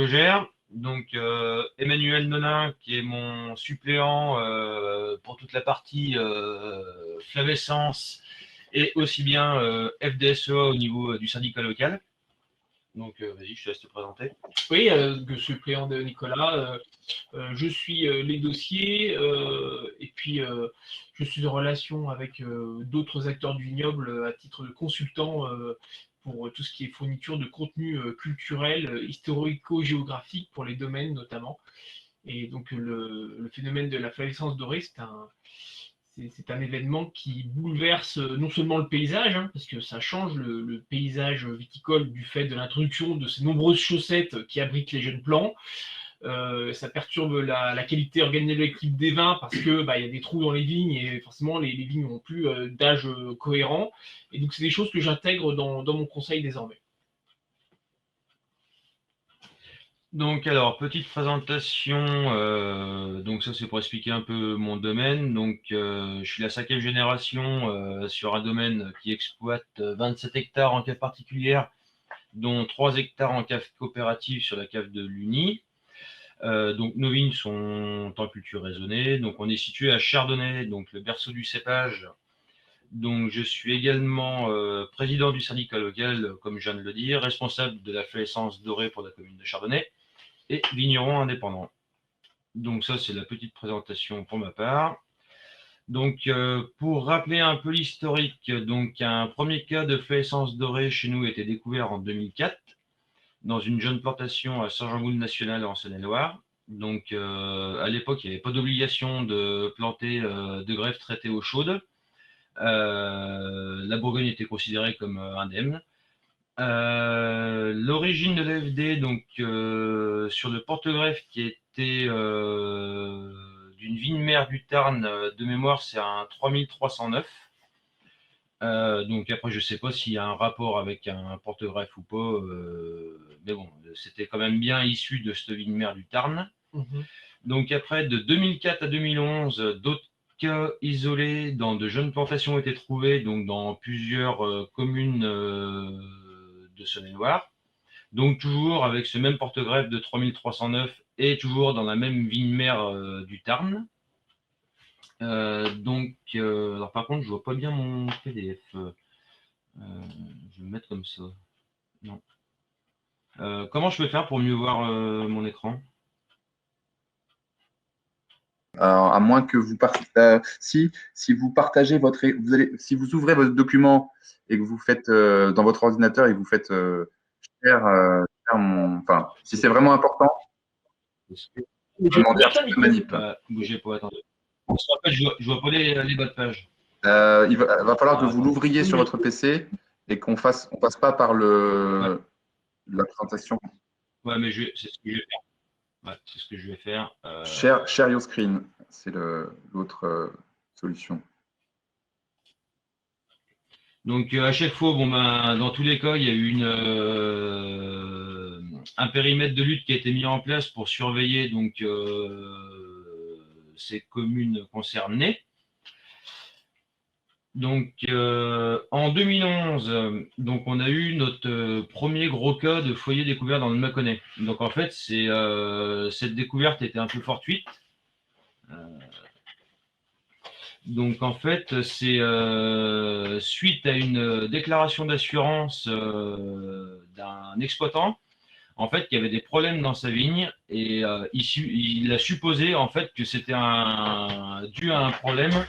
gère. Donc, Emmanuel Nonin, qui est mon suppléant pour toute la partie flavescence et aussi bien FDSEA au niveau du syndicat local. Donc, vas-y, je te laisse te présenter. Oui, suppléant de Nicolas. Je suis les dossiers et puis je suis en relation avec d'autres acteurs du vignoble à titre de consultant pour tout ce qui est fourniture de contenu culturel, historico-géographique pour les domaines notamment. Et donc le phénomène de la flavescence dorée, c'est un événement qui bouleverse non seulement le paysage, hein, parce que ça change le paysage viticole du fait de l'introduction de ces nombreuses chaussettes qui abritent les jeunes plants. Ça perturbe la qualité organoleptique des vins parce que y a des trous dans les vignes et forcément les vignes n'ont plus d'âge cohérent. Et donc c'est des choses que j'intègre dans mon conseil désormais. Donc alors, petite présentation, donc ça c'est pour expliquer un peu mon domaine. Donc je suis la 5e génération sur un domaine qui exploite 27 hectares en cave particulière, dont 3 hectares en cave coopérative sur la cave de l'Uni. Donc nos vignes sont en culture raisonnée. Donc on est situé à Chardonnay, donc le berceau du cépage. Donc je suis également président du syndicat local, comme je viens de le dire, responsable de la flavescence dorée pour la commune de Chardonnay et vigneron indépendant. Donc ça, c'est la petite présentation pour ma part. Donc pour rappeler un peu l'historique, donc un premier cas de flavescence dorée chez nous a été découvert en 2004 dans une jeune plantation à Saint-Jean-Gould-National en Saône-et-Loire. Donc à l'époque, il n'y avait pas d'obligation de planter de greffes traitées eau chaude. La Bourgogne était considérée comme indemne. L'origine de l'AFD, donc sur le porte-greffe qui était d'une vigne mère du Tarn, de mémoire, c'est un 3309. Donc après, je sais pas s'il y a un rapport avec un porte-greffe ou pas, mais bon, c'était quand même bien issu de cette vigne mère du Tarn. Donc après, de 2004 à 2011, d'autres cas isolés dans de jeunes plantations ont été trouvés, donc dans plusieurs communes de Saône-et-Loire. Donc toujours avec ce même porte-greffe de 3309 et toujours dans la même vigne mère du Tarn. Alors par contre, je vois pas bien mon PDF. Je vais me mettre comme ça. Non. Comment je peux faire pour mieux voir mon écran? Alors, à moins que vous si vous partagez si vous ouvrez votre document et que vous faites dans votre ordinateur et que vous faites enfin, si c'est vraiment important, bougez pas, attendez. Parce qu'en fait, je vois pas les bas de page. Il va falloir que vous l'ouvriez sur votre PC et qu'on passe pas par la présentation. Ouais, mais c'est ce que je vais faire. Ouais, c'est ce que je vais faire. Share your screen, c'est l'autre solution. Donc à chaque fois, dans tous les cas, il y a eu un périmètre de lutte qui a été mis en place pour surveiller donc ces communes concernées. Donc en 2011, donc on a eu notre premier gros cas de foyer découvert dans le Mâconnais. Donc en fait, cette découverte était un peu fortuite. Donc en fait, c'est suite à une déclaration d'assurance d'un exploitant, en fait, qu'il y avait des problèmes dans sa vigne et il a supposé en fait que c'était dû à un problème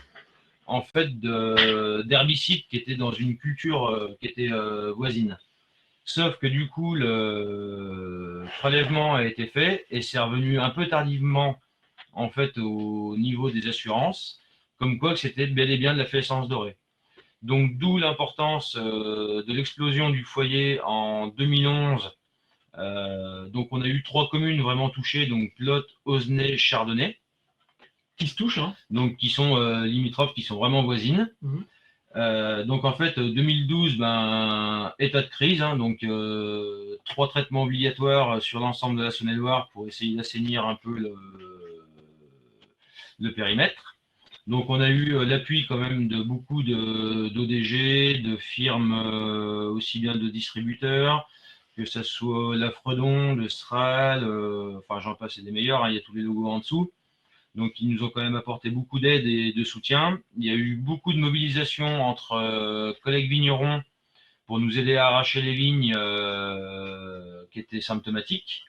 en fait d'herbicide qui était dans une culture qui était voisine. Sauf que du coup, le prélèvement a été fait et c'est revenu un peu tardivement en fait au niveau des assurances, comme quoi que c'était bel et bien de la flavescence dorée. Donc d'où l'importance de l'explosion du foyer en 2011. Donc on a eu 3 communes vraiment touchées, donc Lot, Osnay, Chardonnay. Qui se touchent, hein. Donc qui sont limitrophes, qui sont vraiment voisines. Donc en fait 2012, état de crise, hein, donc 3 traitements obligatoires sur l'ensemble de la Saône-et-Loire pour essayer d'assainir un peu le périmètre. Donc on a eu l'appui quand même de beaucoup d'ODG, de firmes aussi bien de distributeurs que ça soit la Fredon, le Stral, enfin j'en passe, c'est des meilleurs, hein, il y a tous les logos en dessous. Donc ils nous ont quand même apporté beaucoup d'aide et de soutien. Il y a eu beaucoup de mobilisation entre collègues vignerons pour nous aider à arracher les vignes qui étaient symptomatiques.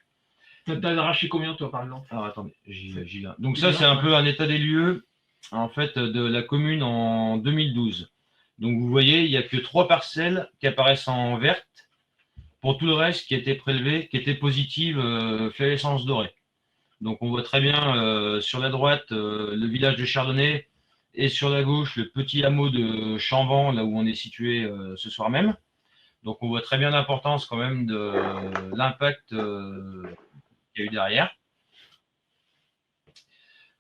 T'as arraché combien, toi, par exemple? Alors attendez, j'y viens. Donc ça, c'est un peu un état des lieux en fait de la commune en 2012. Donc vous voyez, il n'y a que 3 parcelles qui apparaissent en verte. Pour tout le reste qui était prélevé, qui était positive, fluorescence dorée. Donc on voit très bien sur la droite le village de Chardonnay et sur la gauche le petit hameau de Chamban, là où on est situé ce soir même. Donc on voit très bien l'importance quand même de l'impact qu'il y a eu derrière.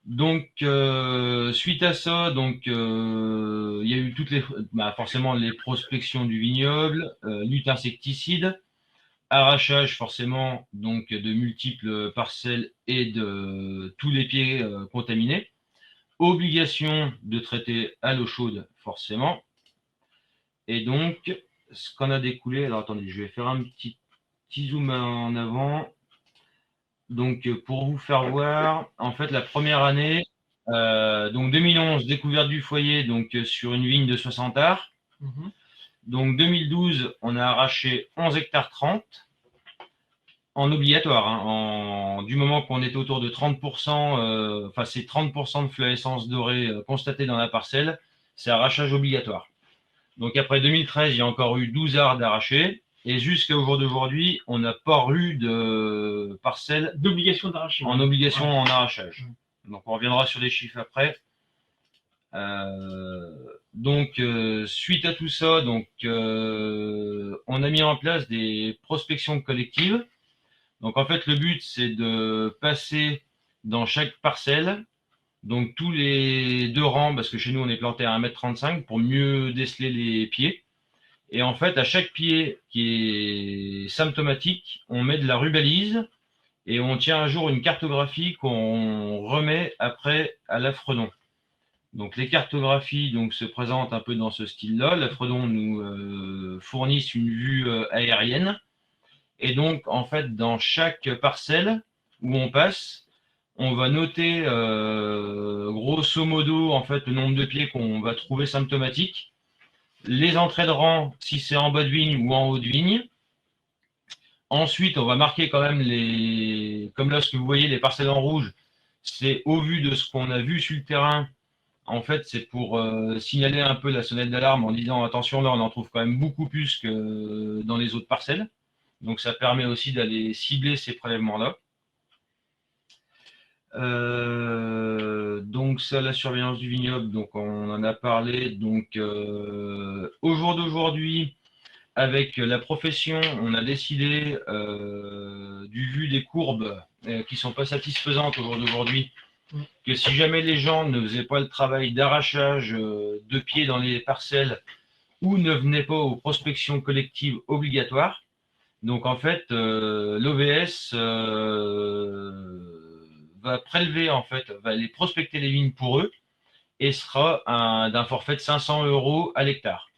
Donc suite à ça, donc il y a eu toutes les, forcément les prospections du vignoble, lutte insecticide, arrachage forcément donc de multiples parcelles et de tous les pieds contaminés, obligation de traiter à l'eau chaude forcément, et donc ce qu'on a découlé, alors attendez, je vais faire un petit zoom en avant. Donc, pour vous faire voir, en fait, la première année, donc 2011, découverte du foyer donc sur une vigne de 60 arts. Donc 2012, on a arraché 11 hectares 30 en obligatoire. Hein, du moment qu'on était autour de 30%, enfin c'est 30% de fluorescence dorée constatée dans la parcelle, c'est arrachage obligatoire. Donc après 2013, il y a encore eu 12 arts d'arracher. Et jusqu'au jour d'aujourd'hui, on n'a pas eu de parcelle d'obligation d'arracher. En obligation en arrachage. Donc on reviendra sur les chiffres après. Donc suite à tout ça, donc on a mis en place des prospections collectives. Donc en fait le but c'est de passer dans chaque parcelle, donc tous les 2 rangs, parce que chez nous on est planté à 1,35 m pour mieux déceler les pieds. Et en fait, à chaque pied qui est symptomatique, on met de la rubalise et on tient à jour une cartographie qu'on remet après à la Fredon. Donc les cartographies donc, se présentent un peu dans ce style-là. La Fredon nous fournissent une vue aérienne. Et donc, en fait, dans chaque parcelle où on passe, on va noter grosso modo en fait, le nombre de pieds qu'on va trouver symptomatiques. Les entrées de rang, si c'est en bas de vigne ou en haut de vigne. Ensuite, on va marquer quand même comme là, ce que vous voyez, les parcelles en rouge, c'est au vu de ce qu'on a vu sur le terrain. En fait, c'est pour signaler un peu la sonnette d'alarme en disant attention, là, on en trouve quand même beaucoup plus que dans les autres parcelles. Donc, ça permet aussi d'aller cibler ces prélèvements-là. Donc ça, la surveillance du vignoble, donc on en a parlé. Donc au jour d'aujourd'hui, avec la profession, on a décidé, du vu des courbes qui sont pas satisfaisantes au jour d'aujourd'hui, que si jamais les gens ne faisaient pas le travail d'arrachage de pieds dans les parcelles ou ne venaient pas aux prospections collectives obligatoires, donc en fait l'OVS va prélever, en fait, va aller prospecter les vignes pour eux et sera d'un forfait de 500 € à l'hectare.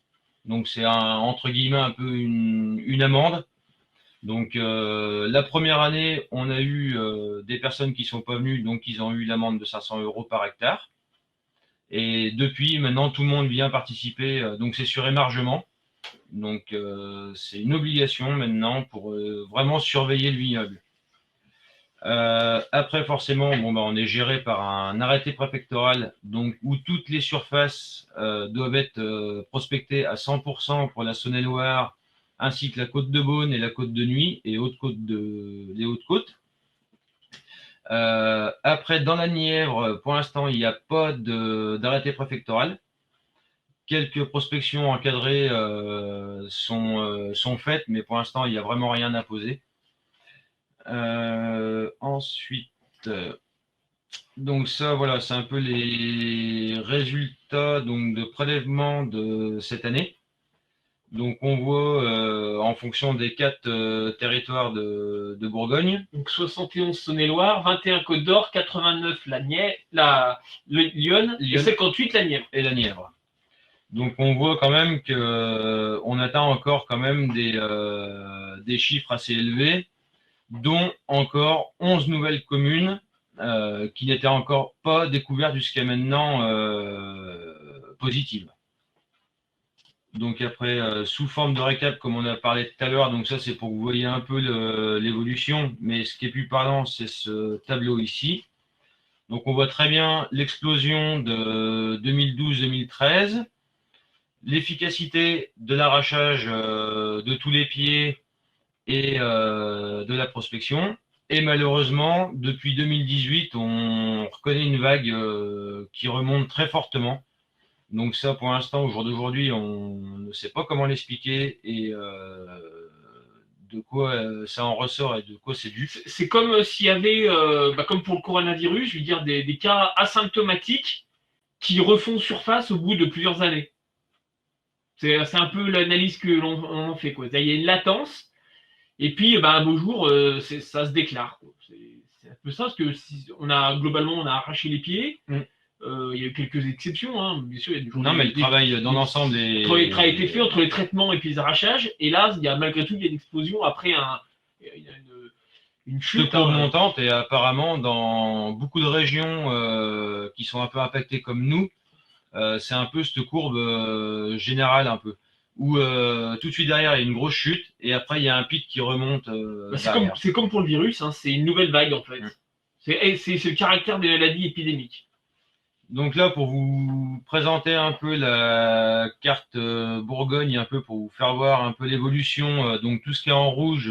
Donc c'est entre guillemets un peu une amende. Donc la première année, on a eu des personnes qui sont pas venues, donc ils ont eu l'amende de 500 € par hectare. Et depuis, maintenant, tout le monde vient participer. Donc c'est sur émargement. Donc c'est une obligation maintenant pour vraiment surveiller le vignoble. Après, forcément, on est géré par un arrêté préfectoral, donc où toutes les surfaces doivent être prospectées à 100% pour la Saône-et-Loire, ainsi que la côte de Beaune et la côte de Nuit et les Hautes-Côtes. Après, dans la Nièvre, pour l'instant, il n'y a pas d'arrêté préfectoral. Quelques prospections encadrées sont faites, mais pour l'instant, il n'y a vraiment rien imposé. Ensuite, donc ça, voilà, c'est un peu les résultats donc, de prélèvement de cette année. Donc on voit en fonction des 4 territoires de Bourgogne. Donc 71 Saône-et-Loire, 21 Côte d'Or, 89 le Lyon et 58 la Nièvre. Et la Nièvre. Donc on voit quand même que on atteint encore quand même des chiffres assez élevés, dont encore 11 nouvelles communes qui n'étaient encore pas découvertes jusqu'à maintenant positives. Donc après, sous forme de récap, comme on a parlé tout à l'heure, donc ça c'est pour que vous voyez un peu l'évolution, mais ce qui est plus parlant, c'est ce tableau ici. Donc on voit très bien l'explosion de 2012-2013, l'efficacité de l'arrachage de tous les pieds et de la prospection. Et malheureusement, depuis 2018, on reconnaît une vague qui remonte très fortement. Donc ça, pour l'instant, au jour d'aujourd'hui, on ne sait pas comment l'expliquer et de quoi ça en ressort et de quoi c'est dû. C'est comme s'il y avait, comme pour le coronavirus, je veux dire, des cas asymptomatiques qui refont surface au bout de plusieurs années. C'est un peu l'analyse que l'on en fait, quoi. Il y a une latence, et puis un beau jour, ça se déclare, quoi. C'est un peu ça, parce que globalement, on a arraché les pieds. Il y a eu quelques exceptions, hein. Bien sûr, il y a toujours Non, mais le travail dans l'ensemble est. Le travail a été fait entre les traitements et puis les arrachages. Et là, malgré tout, il y a une explosion après une chute. Courbe montante, et apparemment, dans beaucoup de régions qui sont un peu impactées comme nous, c'est un peu cette courbe générale, un peu. Où tout de suite derrière, il y a une grosse chute, et après, il y a un pic qui remonte. C'est comme pour le virus, hein, c'est une nouvelle vague, en fait. C'est le caractère des maladies épidémiques. Donc là, pour vous présenter un peu la carte Bourgogne, un peu pour vous faire voir un peu l'évolution, donc tout ce qui est en rouge,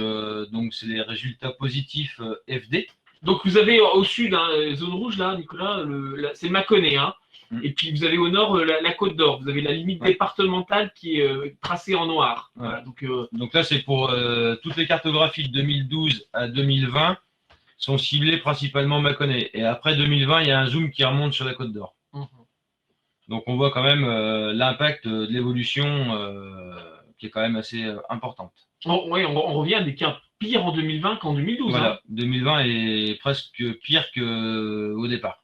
donc c'est les résultats positifs FD. Donc vous avez au sud, zone rouge là, Nicolas, c'est Mâconnais, hein. Et puis vous avez au nord la Côte d'Or. Vous avez la limite départementale qui est tracée en noir. Voilà, donc là, c'est pour toutes les cartographies de 2012 à 2020 sont ciblées principalement Mâconnais. Et après 2020, il y a un zoom qui remonte sur la Côte d'Or. Donc on voit quand même l'impact de l'évolution qui est quand même assez importante. Oui, on revient à des cas pires en 2020 qu'en 2012. Voilà, hein. 2020 est presque pire qu'au départ.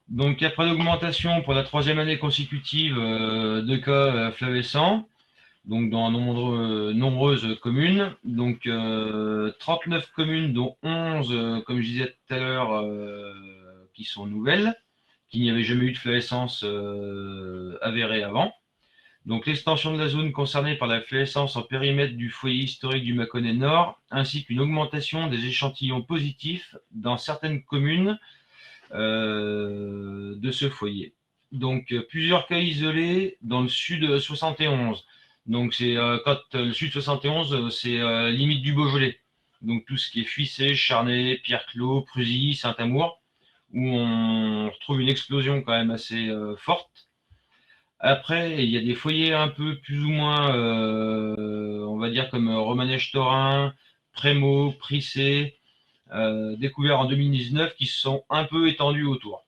Donc après l'augmentation pour la 3e année consécutive de cas flavescents, donc dans nombreuses communes, donc 39 communes, dont 11, comme je disais tout à l'heure, qui sont nouvelles, qui n'y avait jamais eu de flavescence avérée avant. Donc l'extension de la zone concernée par la flavescence en périmètre du foyer historique du Mâconnais Nord, ainsi qu'une augmentation des échantillons positifs dans certaines communes de ce foyer. Donc plusieurs cas isolés dans le sud 71. Donc c'est quand le sud 71, c'est limite du Beaujolais. Donc tout ce qui est Fuissé, Charnay, Pierre-Clos, Prusy, Saint-Amour, où on retrouve une explosion quand même assez forte. Après, il y a des foyers un peu plus ou moins, on va dire comme Romanèche-Torin, Prémaux, Prissé, découverts en 2019, qui se sont un peu étendus autour.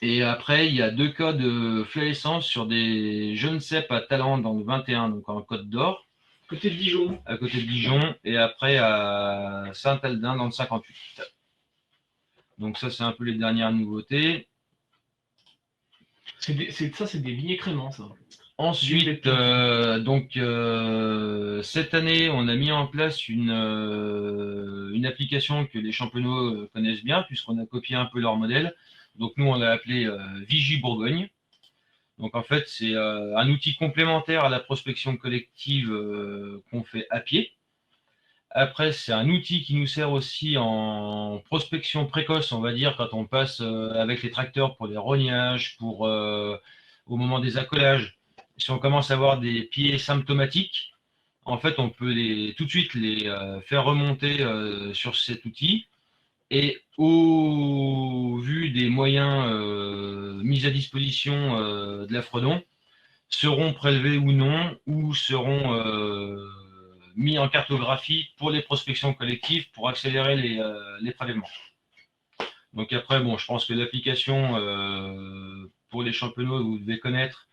Et après, il y a 2 cas de flavescence sur des jeunes cèpes à Talente dans le 21, donc en Côte d'Or. À côté de Dijon. À côté de Dijon, et après à Saint-Aldin dans le 58. Donc ça, c'est un peu les dernières nouveautés. C'est des vignes créments, ça. Ensuite, cette année, on a mis en place une application que les champenots connaissent bien, puisqu'on a copié un peu leur modèle. Donc nous, on l'a appelé Vigie Bourgogne. Donc en fait, c'est un outil complémentaire à la prospection collective qu'on fait à pied. Après, c'est un outil qui nous sert aussi en prospection précoce, on va dire, quand on passe avec les tracteurs pour les rognages, au moment des accolages. Si on commence à avoir des pieds symptomatiques, en fait, on peut tout de suite les faire remonter sur cet outil. Et au vu des moyens mis à disposition de la Fredon, seront prélevés ou non, ou seront mis en cartographie pour les prospections collectives pour accélérer les prélèvements. Donc après, bon, je pense que l'application pour les champenots, vous devez connaître.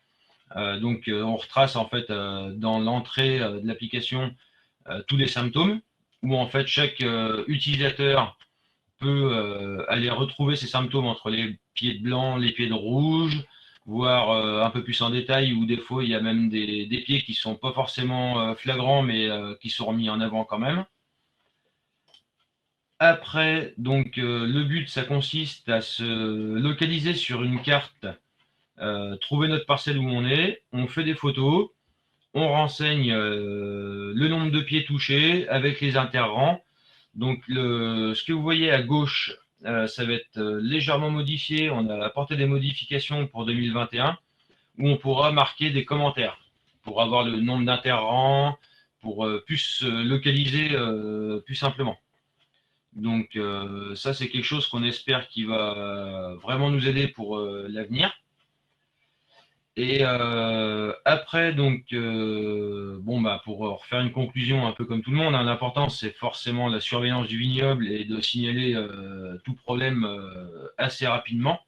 Donc on retrace en fait dans l'entrée de l'application tous les symptômes, où en fait chaque utilisateur peut aller retrouver ces symptômes entre les pieds de blanc, les pieds de rouge, voir un peu plus en détail, où des fois il y a même des pieds qui sont pas forcément flagrants, mais qui sont remis en avant quand même. Après, donc le but, ça consiste à se localiser sur une carte, trouver notre parcelle où on fait des photos, on renseigne le nombre de pieds touchés avec les interrangs. Donc ce que vous voyez à gauche, ça va être légèrement modifié. On a apporté des modifications pour 2021 où on pourra marquer des commentaires pour avoir le nombre d'interrangs, pour plus se localiser plus simplement. Donc ça, c'est quelque chose qu'on espère qui va vraiment nous aider pour l'avenir. Et après, donc, bon, bah, pour refaire une conclusion un peu comme tout le monde, hein, l'important, c'est forcément la surveillance du vignoble et de signaler tout problème assez rapidement.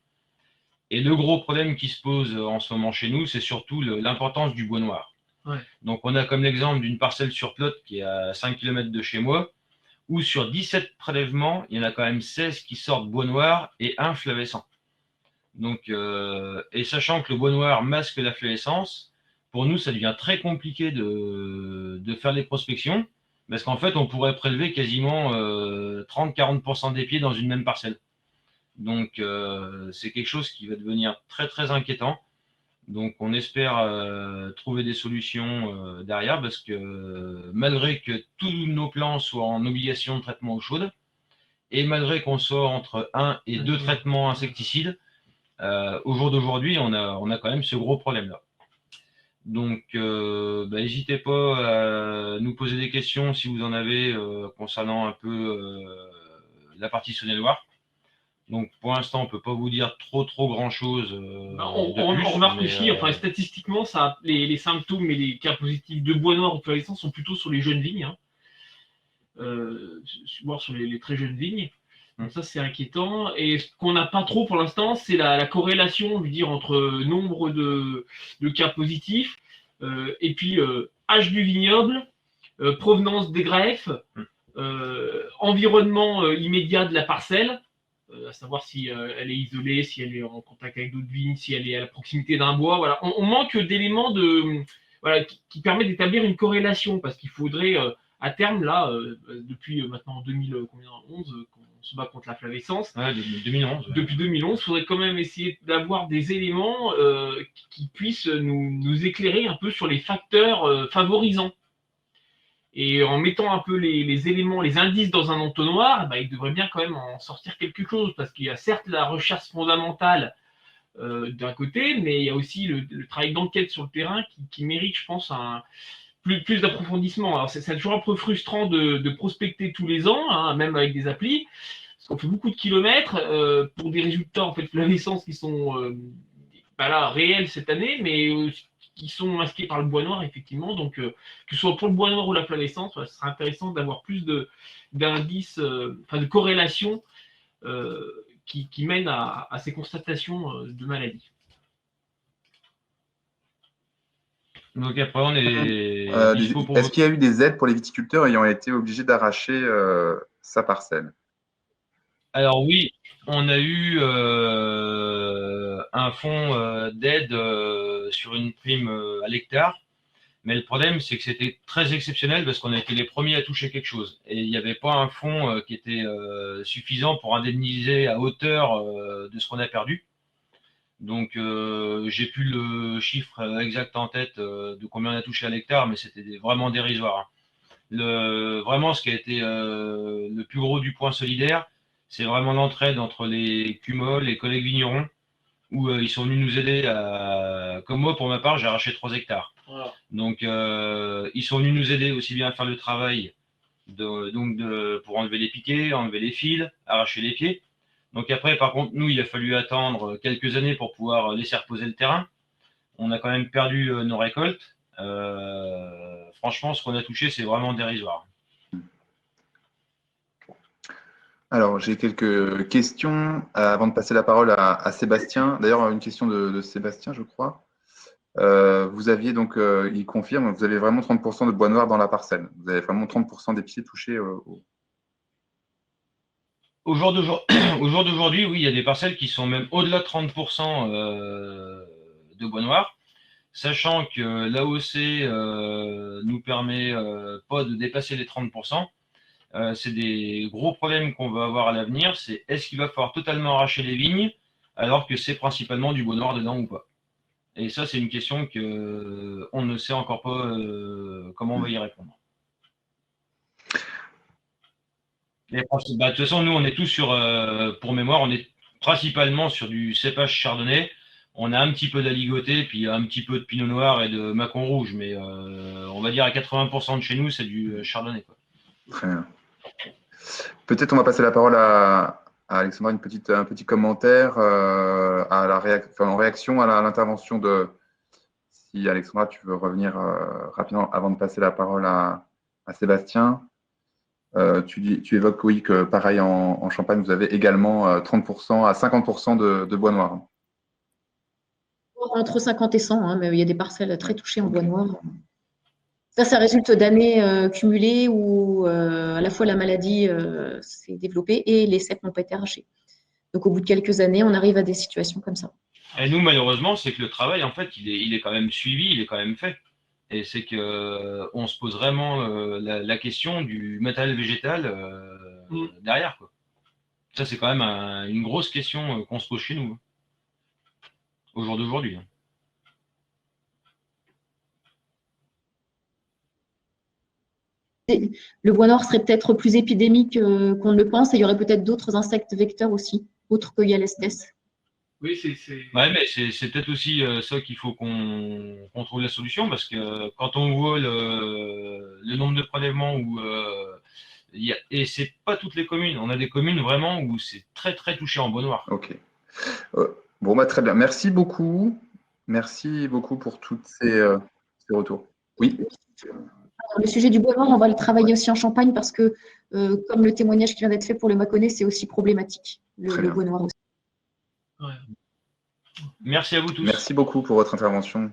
Et le gros problème qui se pose en ce moment chez nous, c'est surtout l'importance du bois noir. Ouais. Donc, on a comme l'exemple d'une parcelle sur plot qui est à 5 km de chez moi, où sur 17 prélèvements, il y en a quand même 16 qui sortent bois noir et un flavescent. Donc, et sachant que le bois noir masque la fluorescence, pour nous, ça devient très compliqué de faire les prospections, parce qu'en fait, on pourrait prélever quasiment 30-40% des pieds dans une même parcelle. Donc, c'est quelque chose qui va devenir très, très inquiétant. Donc, on espère trouver des solutions derrière, parce que malgré que tous nos plants soient en obligation de traitement eau chaude, et malgré qu'on soit entre 1 et 2 traitements insecticides, au jour d'aujourd'hui, on a quand même ce gros problème-là. Donc, n'hésitez pas à nous poser des questions si vous en avez concernant un peu la partie Saône-et-Loire. Donc, pour l'instant, on ne peut pas vous dire trop grand-chose. On remarque aussi, enfin, statistiquement, ça, les symptômes et les cas positifs de bois noir ou fluorescent sont plutôt sur les jeunes vignes, voire sur les très jeunes vignes. Donc ça, c'est inquiétant. Et ce qu'on n'a pas trop pour l'instant, c'est la corrélation, je veux dire, entre nombre de cas positifs et puis âge du vignoble, provenance des greffes, environnement immédiat de la parcelle, à savoir si elle est isolée, si elle est en contact avec d'autres vignes, si elle est à la proximité d'un bois. Voilà. On manque d'éléments voilà, qui permettent d'établir une corrélation, parce qu'il faudrait, à terme, là, depuis maintenant 2011, qu'on se bat contre la flavescence. Ouais, 2011. Depuis 2011, il faudrait quand même essayer d'avoir des éléments qui puissent nous éclairer un peu sur les facteurs favorisants. Et en mettant un peu les éléments, les indices dans un entonnoir, bah, il devrait bien quand même en sortir quelque chose, parce qu'il y a certes la recherche fondamentale d'un côté, mais il y a aussi le travail d'enquête sur le terrain qui mérite, je pense, plus d'approfondissement. Alors c'est toujours un peu frustrant de prospecter tous les ans, hein, même avec des applis, parce qu'on fait beaucoup de kilomètres pour des résultats en fait fluorescents qui sont pas là réels cette année, mais qui sont masqués par le bois noir, effectivement. Donc, que ce soit pour le bois noir ou la flavescence, ce serait intéressant d'avoir plus d'indices, de corrélations qui mènent à ces constatations de maladies. Donc après, on est Est-ce qu'il y a eu des aides pour les viticulteurs ayant été obligés d'arracher sa parcelle? Alors oui, on a eu un fonds d'aide sur une prime à l'hectare, mais le problème c'est que c'était très exceptionnel parce qu'on a été les premiers à toucher quelque chose et il n'y avait pas un fonds qui était suffisant pour indemniser à hauteur de ce qu'on a perdu. Donc j'ai plus le chiffre exact en tête de combien on a touché à l'hectare, mais c'était vraiment dérisoire. Vraiment, ce qui a été le plus gros du point solidaire, c'est vraiment l'entraide entre les CUMOL, les collègues vignerons, où ils sont venus nous aider comme moi, pour ma part, j'ai arraché 3 hectares. Voilà. Donc, ils sont venus nous aider aussi bien à faire le travail pour enlever les piquets, enlever les fils, arracher les pieds. Donc après, par contre, nous, il a fallu attendre quelques années pour pouvoir laisser reposer le terrain. On a quand même perdu nos récoltes. Franchement, ce qu'on a touché, c'est vraiment dérisoire. Alors, j'ai quelques questions avant de passer la parole à Sébastien. D'ailleurs, une question de Sébastien, je crois. Vous aviez donc, il confirme, vous avez vraiment 30% de bois noir dans la parcelle. Vous avez vraiment 30% des pieds touchés Au jour d'aujourd'hui, oui, il y a des parcelles qui sont même au-delà de 30% de bois noir, sachant que l'AOC nous permet pas de dépasser les 30%. C'est des gros problèmes qu'on va avoir à l'avenir. C'est est-ce qu'il va falloir totalement arracher les vignes alors que c'est principalement du bois noir dedans ou pas? Et ça, c'est une question qu'on ne sait encore pas comment on va y répondre. Et, de toute façon, nous, on est tous sur, pour mémoire, on est principalement sur du cépage chardonnay. On a un petit peu d'aligoté, puis un petit peu de pinot noir et de mâcon rouge, mais on va dire à 80% de chez nous, c'est du chardonnay, quoi. Très bien. Peut-être on va passer la parole à Alexandra, un petit commentaire en réaction à l'intervention de… Si Alexandra, tu veux revenir rapidement avant de passer la parole à Sébastien. Tu évoques, oui, que pareil en Champagne, vous avez également 30% à 50% de bois noir. Entre 50 et 100, hein, mais il y a des parcelles très touchées en bois noir. Ça résulte d'années cumulées où à la fois la maladie s'est développée et les ceps n'ont pas été arrachés. Donc au bout de quelques années, on arrive à des situations comme ça. Et nous, malheureusement, c'est que le travail, en fait, il est quand même suivi, il est quand même fait. Et c'est qu'on se pose vraiment la question du matériel végétal derrière, quoi. Ça, c'est quand même une grosse question qu'on se pose chez nous, au jour d'aujourd'hui. Le bois noir serait peut-être plus épidémique qu'on ne le pense, et il y aurait peut-être d'autres insectes vecteurs aussi, autres que Hyalestes. Oui, Ouais, mais c'est peut-être aussi ça qu'il faut qu'on trouve la solution, parce que quand on voit le nombre de prélèvements et c'est pas toutes les communes, on a des communes vraiment où c'est très très touché en bois noir. Ok. Bon, très bien. Merci beaucoup. Merci beaucoup pour tous ces retours. Oui. Le sujet du bois noir, on va le travailler aussi en Champagne parce que, comme le témoignage qui vient d'être fait pour le Mâconnais, c'est aussi problématique, le bois noir aussi. Ouais. Merci à vous tous. Merci beaucoup pour votre intervention.